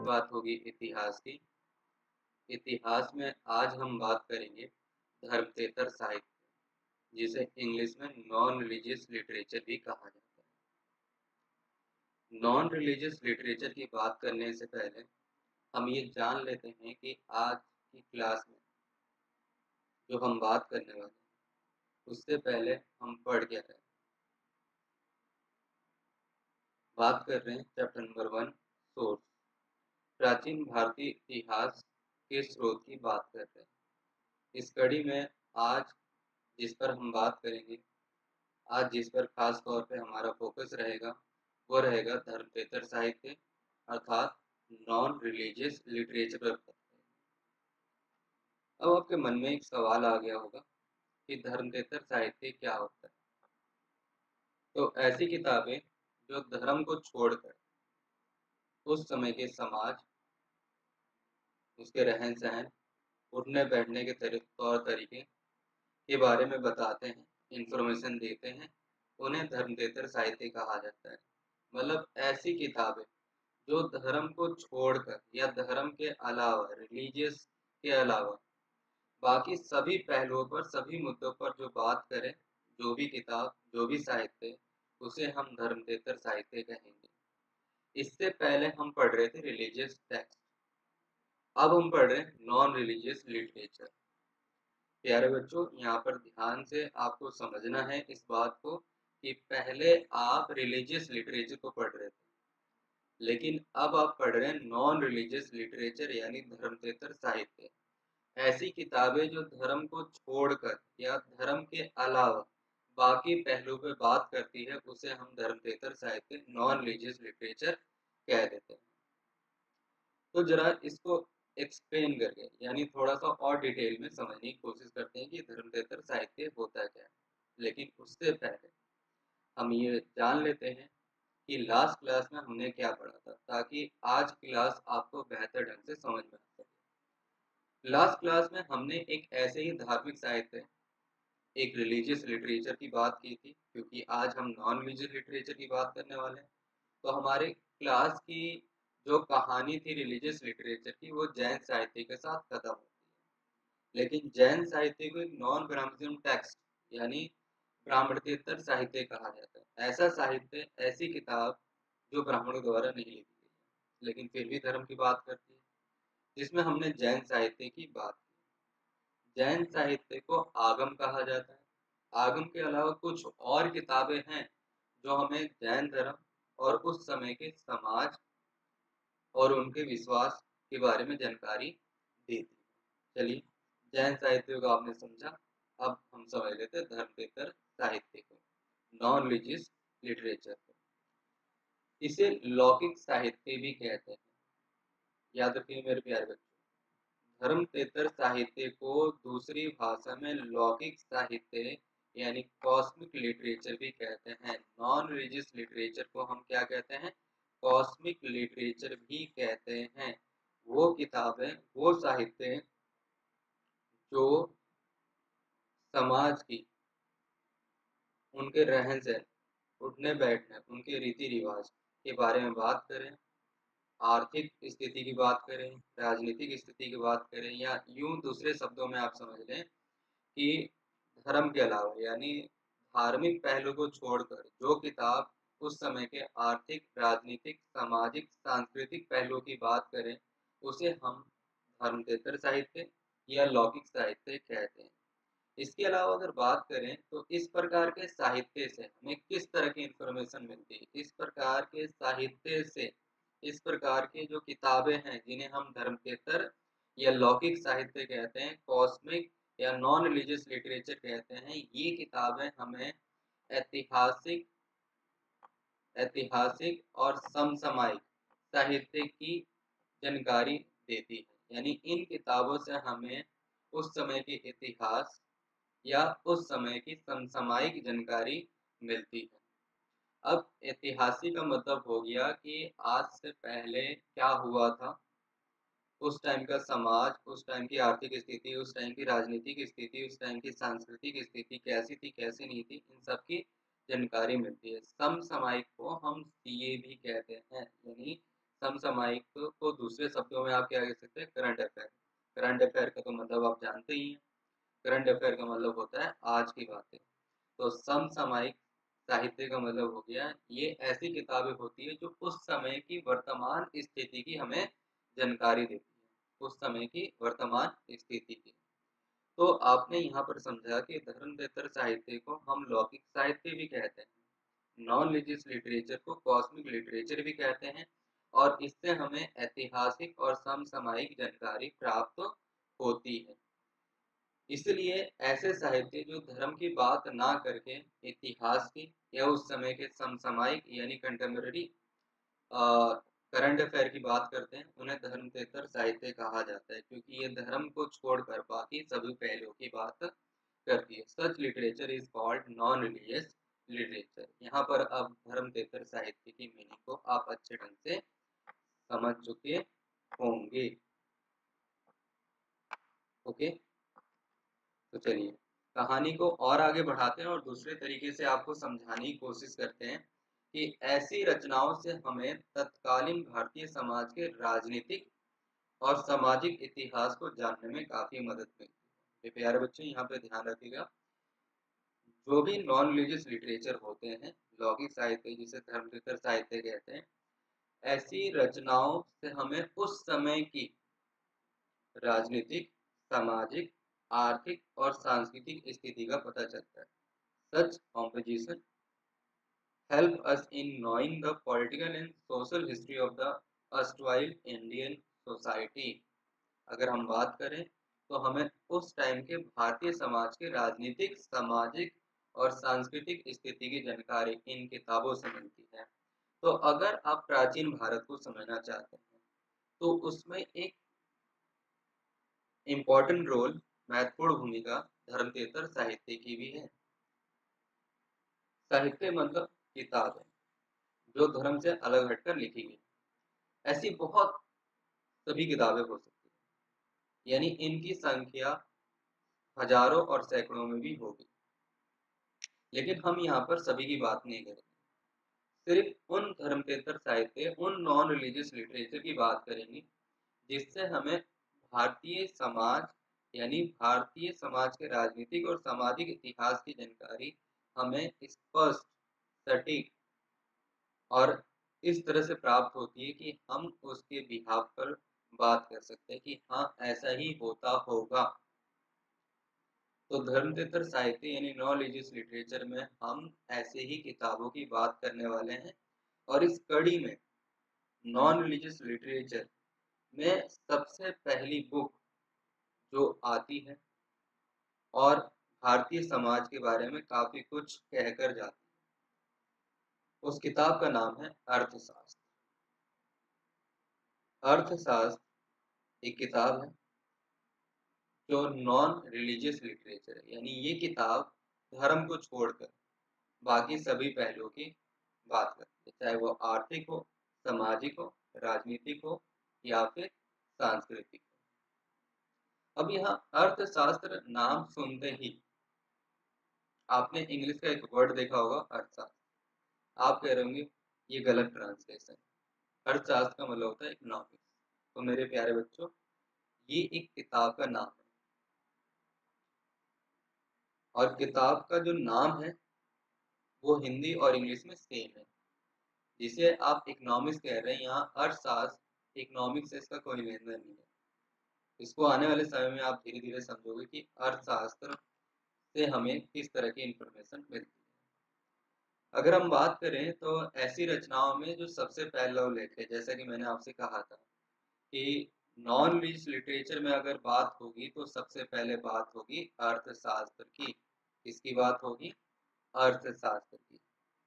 बात होगी इतिहास की। इतिहास में आज हम बात करेंगे धर्मेतर साहित्य, जिसे इंग्लिश में नॉन रिलीजियस लिटरेचर भी कहा जाता है। नॉन रिलीजियस लिटरेचर की बात करने से पहले हम ये जान लेते हैं कि आज की क्लास में जो हम बात करने वाले हैं उससे पहले हम पढ़ क्या रहे हैं। बात कर रहे हैं चैप्टर नंबर 1 सोर्स, प्राचीन भारतीय इतिहास के स्रोत की बात कर रहे हैं। इस कड़ी में आज जिस पर हम बात करेंगे, आज जिस पर खास तौर पे हमारा फोकस रहेगा वो रहेगा धर्मेतर साहित्य अर्थात नॉन रिलीजियस लिटरेचर पर। अब आपके मन में एक सवाल आ गया होगा कि धर्मेतर साहित्य क्या होता है। तो ऐसी किताबें जो धर्म को छोड़कर उस समय के समाज, उसके रहन सहन, उठने बैठने के तौर तरीके के बारे में बताते हैं, इंफॉर्मेशन देते हैं, उन्हें धर्मेतर साहित्य कहा जाता है। मतलब ऐसी किताबें जो धर्म को छोड़कर या धर्म के अलावा, रिलीजियस के अलावा बाकी सभी पहलुओं पर, सभी मुद्दों पर जो बात करें, जो भी किताब, जो भी साहित्य, उसे हम धर्मेतर साहित्य कहेंगे। इससे पहले हम पढ़ रहे थे रिलीजियस टेक्स्ट, अब हम पढ़ रहे हैं नॉन रिलीजियस लिटरेचर। प्यारे बच्चों, यहाँ पर ध्यान से आपको समझना है इस बात को कि पहले आप रिलीजियस लिटरेचर को पढ़ रहे थे, लेकिन अब आप पढ़ रहे हैं नॉन रिलीजियस लिटरेचर यानी धर्मेतर साहित्य। ऐसी किताबें जो धर्म को छोड़कर या धर्म के अलावा बाकी पहलू पे बात करती है उसे हम धर्मेतर साहित्य, नॉन रिलीजियस लिटरेचर कह देते हैं। तो जरा इसको एक्सप्लेन करके यानी थोड़ा सा और डिटेल में समझने की कोशिश करते हैं कि धर्मेतर साहित्य होता क्या है। लेकिन उससे पहले हम ये जान लेते हैं कि लास्ट क्लास में हमने क्या पढ़ा था, ताकि आज क्लास आपको बेहतर ढंग से समझ में आ सके। लास्ट क्लास में हमने एक ऐसे ही धार्मिक साहित्य, एक रिलीजियस लिटरेचर की बात की थी, क्योंकि आज हम नॉन रिलीजियस लिटरेचर की बात करने वाले हैं। तो हमारे क्लास की जो कहानी थी रिलीजियस लिटरेचर की, वो जैन साहित्य के साथ खत्म होती है। लेकिन जैन साहित्य को एक नॉन ब्राह्मणिज्म टेक्स्ट यानी ब्राह्मणेतर साहित्य कहा जाता है। ऐसा साहित्य, ऐसी किताब जो ब्राह्मणों द्वारा नहीं लिखी गई है, लेकिन फिर भी धर्म की बात करती है, जिसमें हमने जैन साहित्य की बात की। जैन साहित्य को आगम कहा जाता है। आगम के अलावा कुछ और किताबें हैं जो हमें जैन धर्म और उस समय के समाज और उनके विश्वास के बारे में जानकारी देती है। चलिए, जैन साहित्य को आपने समझा, अब हम समझ लेते हैं धर्मेतर साहित्य को, नॉन रिलीजियस लिटरेचर को। इसे लौकिक साहित्य भी कहते हैं। याद रखिए मेरे प्यारे बच्चों, धर्मेतर साहित्य को दूसरी भाषा में लौकिक साहित्य यानी कॉस्मिक लिटरेचर भी कहते हैं। नॉन रिलीजियस लिटरेचर को हम क्या कहते हैं? कॉस्मिक लिटरेचर भी कहते हैं। वो किताबें, वो साहित्य जो समाज की, उनके रहन सहन, उठने बैठने, उनके रीति रिवाज के बारे में बात करें, आर्थिक स्थिति की बात करें, राजनीतिक स्थिति की बात करें, या यूं दूसरे शब्दों में आप समझ लें कि धर्म के अलावा यानी धार्मिक पहलू को छोड़कर जो किताब उस समय के आर्थिक, राजनीतिक, सामाजिक, सांस्कृतिक पहलू की बात करें, उसे हम धर्मेतर साहित्य या लौकिक साहित्य कहते हैं। इसके अलावा अगर बात करें तो इस प्रकार के साहित्य से हमें किस तरह की इंफॉर्मेशन मिलती है? इस प्रकार के साहित्य से, इस प्रकार की जो किताबें हैं जिन्हें हम धर्मेतर या लौकिक साहित्य कहते हैं, कॉस्मिक या नॉन रिलीजियस लिटरेचर कहते हैं, ये किताबें हमें ऐतिहासिक ऐतिहासिक और समसामयिक साहित्य की जानकारी देती है। यानी इन किताबों से हमें उस समय के इतिहास या उस समय की समसामयिक जानकारी मिलती है। अब ऐतिहासिक का मतलब हो गया कि आज से पहले क्या हुआ था, उस टाइम का समाज, उस टाइम की आर्थिक स्थिति, उस टाइम की राजनीतिक स्थिति, उस टाइम की सांस्कृतिक स्थिति कैसी थी, कैसी नहीं थी, इन सब की जानकारी मिलती है। समसामयिक को हम सीए भी कहते हैं, यानी समसामयिक को दूसरे शब्दों में आप क्या कह सकते हैं, करंट अफेयर। करंट अफेयर का तो मतलब आप जानते ही हैं, करंट अफेयर का मतलब होता है आज की बातें। तो समसामयिक साहित्य का मतलब हो गया ये ऐसी किताबें होती है जो उस समय की वर्तमान स्थिति की हमें जानकारी देती है, उस समय की वर्तमान स्थिति की। तो आपने यहाँ पर समझा कि धर्मेतर साहित्य को हम लौकिक साहित्य भी कहते हैं, नॉन रिलीजियस लिटरेचर को कॉस्मिक लिटरेचर भी कहते हैं, और इससे हमें ऐतिहासिक और समसामयिक जानकारी प्राप्त होती है। इसलिए ऐसे साहित्य जो धर्म की बात ना करके इतिहास की या उस समय के समसामयिक यानी कंटेम्पररी करंट अफेयर की बात करते हैं, उन्हें धर्मेतर साहित्य कहा जाता है, क्योंकि ये धर्म को छोड़कर बाकी सभी पहलुओं की बात करती है। Such literature is called non religious literature. यहाँ पर अब धर्मेतर साहित्य की मीनिंग को आप अच्छे ढंग से समझ चुके होंगे। ओके, तो चलिए कहानी को और आगे बढ़ाते हैं और दूसरे तरीके से आपको समझाने की कोशिश करते हैं कि ऐसी रचनाओं से हमें तत्कालीन भारतीय समाज के राजनीतिक और सामाजिक इतिहास को जानने में काफी मदद मिलती है। ये प्यारे बच्चों यहाँ पे ध्यान रखिएगा, जो भी नॉन रिलीजियस लिटरेचर होते हैं, लौकिक साहित्य जिसे धर्मेतर साहित्य कहते हैं, ऐसी रचनाओं से हमें उस समय की राजनीतिक, सामाजिक, आर्थिक और सांस्कृतिक स्थिति का पता चलता है। Such composition help us in knowing the political and social history of the erstwhile Indian society। अगर हम बात करें तो हमें उस टाइम के भारतीय समाज के राजनीतिक, सामाजिक और सांस्कृतिक स्थिति की जानकारी इन किताबों से मिलती है। तो अगर आप प्राचीन भारत को समझना चाहते हैं तो उसमें एक इम्पोर्टेंट रोल, महत्वपूर्ण भूमिका धर्मेतर साहित्य की भी है। साहित्य मतलब किताब है जो धर्म से अलग हटकर लिखी गई। ऐसी बहुत सभी किताबें हो सकती है, यानी इनकी संख्या हजारों और सैकड़ों में भी होगी, लेकिन हम यहाँ पर सभी की बात नहीं करेंगे। सिर्फ उन धर्मेतर साहित्य, उन नॉन रिलीजियस लिटरेचर की बात करेंगे जिससे हमें भारतीय समाज यानी भारतीय समाज के राजनीतिक और सामाजिक इतिहास की जानकारी हमें स्पष्ट, सटीक और इस तरह से प्राप्त होती है कि हम उसके बिहाफ पर बात कर सकते हैं कि हाँ ऐसा ही होता होगा। तो धर्मेतर साहित्य यानी नॉन रिलीजियस लिटरेचर में हम ऐसे ही किताबों की बात करने वाले हैं, और इस कड़ी में नॉन रिलीजियस लिटरेचर में सबसे पहली बुक जो आती है और भारतीय समाज के बारे में काफी कुछ कहकर जाती है, उस किताब का नाम है अर्थशास्त्र। अर्थशास्त्र एक किताब है जो नॉन रिलीजियस लिटरेचर है, यानी ये किताब धर्म को छोड़कर बाकी सभी पहलुओं की बात करती है, चाहे वो आर्थिक हो, सामाजिक हो, राजनीतिक हो या फिर सांस्कृतिक हो। अब यहाँ अर्थशास्त्र नाम सुनते ही आपने इंग्लिश का एक वर्ड देखा होगा, अर्थशास्त्र। आप कह रहे होंगे ये गलत ट्रांसलेशन। अर्थशास्त्र का मतलब होता है इकोनॉमिक्स। तो मेरे प्यारे बच्चों, ये एक किताब का नाम है, और किताब का जो नाम है वो हिंदी और इंग्लिश में सेम है। जिसे आप इकोनॉमिक्स कह रहे हैं, यहाँ अर्थशास्त्र इकोनॉमिक्स से इसका कोई लेन देन नहीं है। इसको आने वाले समय में आप धीरे धीरे समझोगे कि अर्थशास्त्र से हमें किस तरह की इंफॉर्मेशन मिलती है। अगर हम बात करें तो ऐसी रचनाओं में जो सबसे पहला उल्लेख है, जैसा कि मैंने आपसे कहा था कि नॉन रिलीजियस लिटरेचर में अगर बात होगी तो सबसे पहले बात होगी अर्थशास्त्र की। किसकी बात होगी? अर्थशास्त्र की।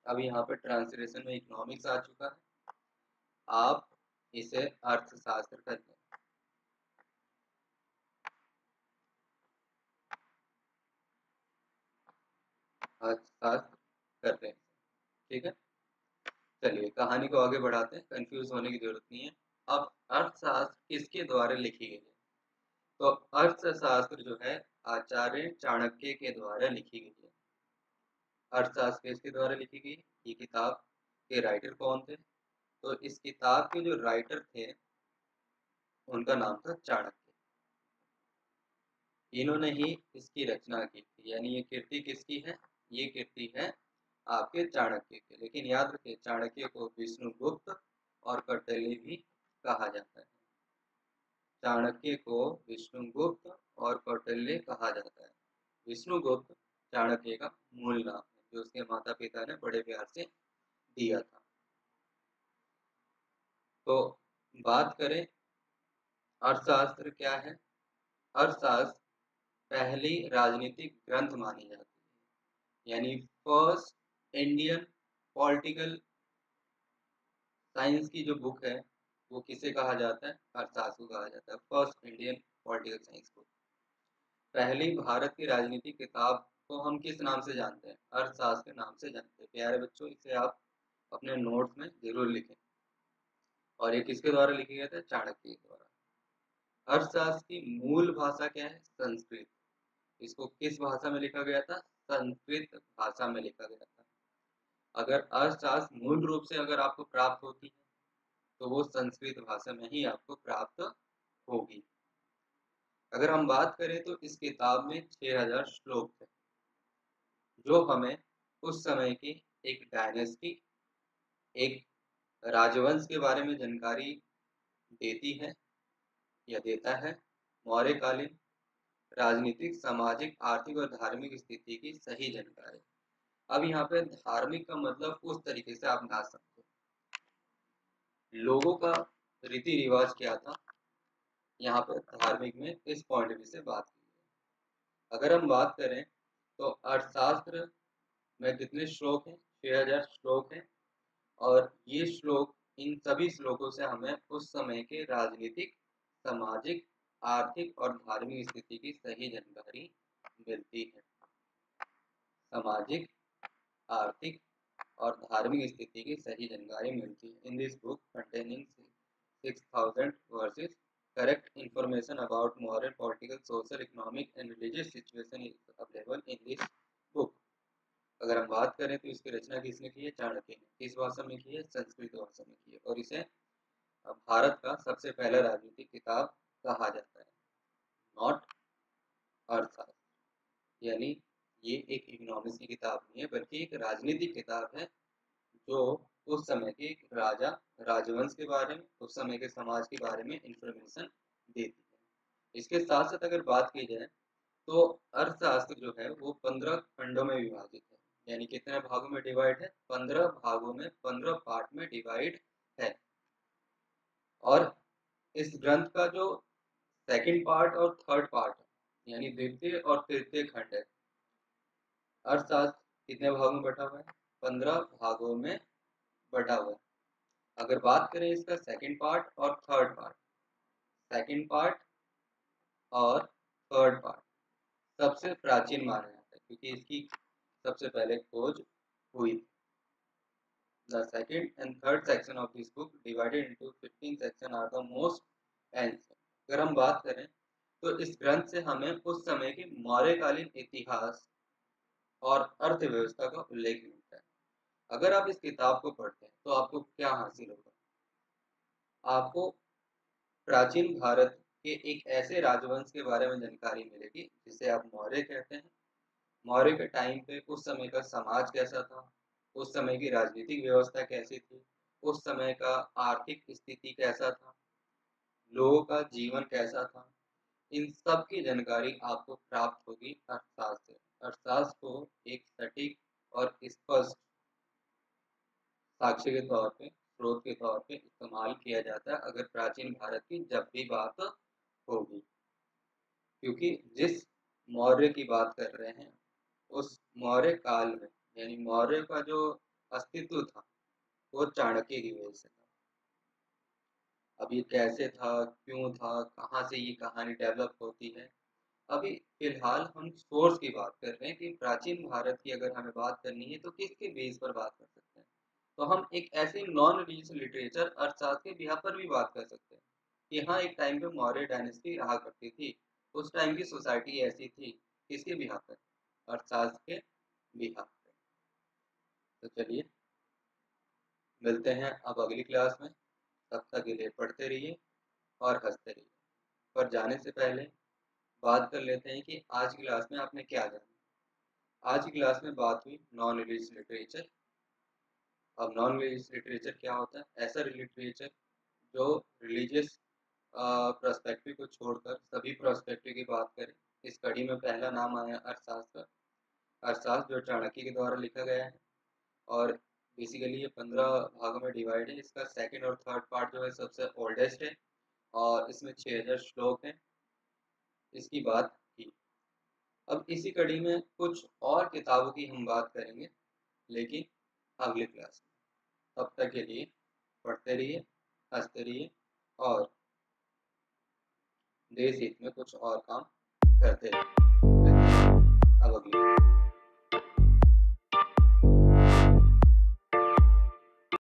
अब यहाँ पर ट्रांसलेशन में इकोनॉमिक्स आ चुका है, आप इसे अर्थशास्त्र कर लें। अर्थशास्त्र कर लें, ठीक है। चलिए कहानी को आगे बढ़ाते हैं, कंफ्यूज होने की जरूरत नहीं है। अब अर्थशास्त्र किसके द्वारा लिखी गई है? तो अर्थशास्त्र जो है आचार्य चाणक्य के द्वारा लिखी गई है। अर्थशास्त्र किसके द्वारा लिखी गई? ये किताब के राइटर कौन थे? तो इस किताब के जो राइटर थे उनका नाम था चाणक्य। इन्होंने ही इसकी रचना की थी, यानी ये कीर्ति किसकी है? ये कीर्ति है आपके चाणक्य के। लेकिन याद रखिए, चाणक्य को विष्णुगुप्त और कौटिल्य भी कहा जाता है। चाणक्य को विष्णुगुप्त और कौटिल्य कहा जाता है। विष्णुगुप्त चाणक्य का मूल नाम है, जो उसके माता पिता ने बड़े प्यार से दिया था। तो बात करें अर्थशास्त्र क्या है। अर्थशास्त्र पहली राजनीतिक ग्रंथ मानी जाती है, यानी फर्स्ट इंडियन पॉलिटिकल साइंस की जो बुक है वो किसे कहा जाता है? अर्थशास्त्र को कहा जाता है, first Indian political science book. पहली भारत की राजनीतिक किताब को हम किस नाम से जानते हैं? अर्थशास्त्र के नाम से जानते हैं। प्यारे बच्चों, इसे आप अपने नोट्स में जरूर लिखें। और ये किसके द्वारा लिखी गया था? चाणक्य के द्वारा। अर्थशास्त्र की मूल भाषा क्या है? संस्कृत। इसको किस भाषा में लिखा गया था? संस्कृत भाषा में लिखा गया था। अगर अर्थशास्त्र मूल रूप से अगर आपको प्राप्त होती है तो वो संस्कृत भाषा में ही आपको प्राप्त होगी। अगर हम बात करें तो इस किताब में 6000 श्लोक थे, जो हमें उस समय की एक डायनेस्टी, एक राजवंश के बारे में जानकारी देती है या देता है। मौर्यकालीन राजनीतिक, सामाजिक, आर्थिक और धार्मिक स्थिति की सही जानकारी। अब यहाँ पे धार्मिक का मतलब उस तरीके से आप ना समझो, लोगों का रीति रिवाज क्या था, यहाँ पर धार्मिक में इस पॉइंट ऑफ व्यू से बात की है। अगर हम बात करें तो अर्थशास्त्र में कितने श्लोक हैं? 6000 श्लोक हैं। और ये श्लोक, इन सभी श्लोकों से हमें उस समय के राजनीतिक, सामाजिक, आर्थिक और धार्मिक स्थिति की सही जानकारी मिलती है। सामाजिक, आर्थिक और धार्मिक स्थिति की सही जानकारी मिलती है। In this book containing 6000 versus, correct information about moral, political, social, economic and religious situation is available in this book. अगर हम बात करें तो इसकी रचना किसने की है? चाणक्य ने। किस भाषा में की है? संस्कृत भाषा में की है। और इसे भारत का सबसे पहला राजनीतिक किताब कहा जाता है, नॉट अर्थशास्त्र। यानी ये एक इकोनॉमिक्स की किताब नहीं है, बल्कि एक राजनीतिक किताब है, जो उस समय के राजा, राजवंश के बारे में, उस समय के समाज के बारे में इंफॉर्मेशन देती है। इसके साथ साथ अगर बात की जाए तो अर्थशास्त्र जो है वो 15 खंडों में विभाजित है। यानी कितने भागों में डिवाइड है? 15 भागों में, 15 पार्ट में डिवाइड है। और इस ग्रंथ का जो सेकंड पार्ट और थर्ड पार्ट है, यानी द्वितीय और तृतीय खंड है, अर्थशास्त्र कितने भागों में बटा हुआ है? 15 भागों में बटा हुआ है। अगर बात करें इसका सेकंड पार्ट और थर्ड पार्ट, सेकंड पार्ट और थर्ड पार्ट सबसे प्राचीन माना जाता है, क्योंकि इसकी सबसे पहले खोज हुई थी। The second and third section of this book, divided into 15 sections, are the most ancient. अगर हम बात करें तो इस ग्रंथ से हमें उस समय के मौर्यकालीन इतिहास और अर्थव्यवस्था का उल्लेख मिलता है। अगर आप इस किताब को पढ़ते हैं तो आपको क्या हासिल होगा? आपको प्राचीन भारत के एक ऐसे राजवंश के बारे में जानकारी मिलेगी जिसे आप मौर्य कहते हैं। मौर्य के टाइम पे उस समय का समाज कैसा था, उस समय की राजनीतिक व्यवस्था कैसी थी, उस समय का आर्थिक स्थिति कैसा था, लोगों का जीवन कैसा था, इन सब की जानकारी आपको प्राप्त होगी अर्थशास्त्र से। अर्थशास्त्र को एक सटीक और स्पष्ट साक्ष्य के तौर पे, स्रोत के तौर पे इस्तेमाल किया जाता है अगर प्राचीन भारत की जब भी बात होगी। क्योंकि जिस मौर्य की बात कर रहे हैं उस मौर्य काल में, यानी मौर्य का जो अस्तित्व था वो चाणक्य की वजह से था। अब ये कैसे था, क्यों था, कहाँ से ये कहानी डेवलप होती है, अभी फिलहाल हम सोर्स की बात कर रहे हैं कि प्राचीन भारत की अगर हमें बात करनी है तो किसके बेस पर बात कर सकते हैं। तो हम एक ऐसे नॉन रिलीजियस लिटरेचर अर्थशास्त्र के बिहाफ पर भी बात कर सकते हैं कि हाँ, एक टाइम पे मौर्य डायनेस्टी रहा करती थी, उस टाइम की सोसाइटी ऐसी थी। किसके बिहाफ पर? अर्थशास्त्र के बिहाफ पर। तो चलिए मिलते हैं अब अगली क्लास में। तब तक के लिए पढ़ते रहिए और हंसते रहिए। पर जाने से पहले बात कर लेते हैं कि आज की क्लास में आपने क्या जाना। आज की क्लास में बात हुई नॉन रिलीजियस लिटरेचर। अब नॉन रिलीजियस लिटरेचर क्या होता है? ऐसा लिटरेचर जो रिलीजियस पर्सपेक्टिव को छोड़कर सभी पर्सपेक्टिव की बात करें। इस कड़ी में पहला नाम आया अर्थशास्त्र। अर्थशास्त्र जो चाणक्य के द्वारा लिखा गया है और बेसिकली ये 15 भागों में डिवाइड है। इसका सेकंड और थर्ड पार्ट जो है सबसे ओल्डेस्ट है और इसमें 6000 श्लोक हैं। इसकी बात की। अब इसी कड़ी में कुछ और किताबों की हम बात करेंगे, लेकिन अगली क्लास में। तब तक के लिए पढ़ते रहिए, हंसते रहिए और देश हित में कुछ और काम करते रहिए। अब अगली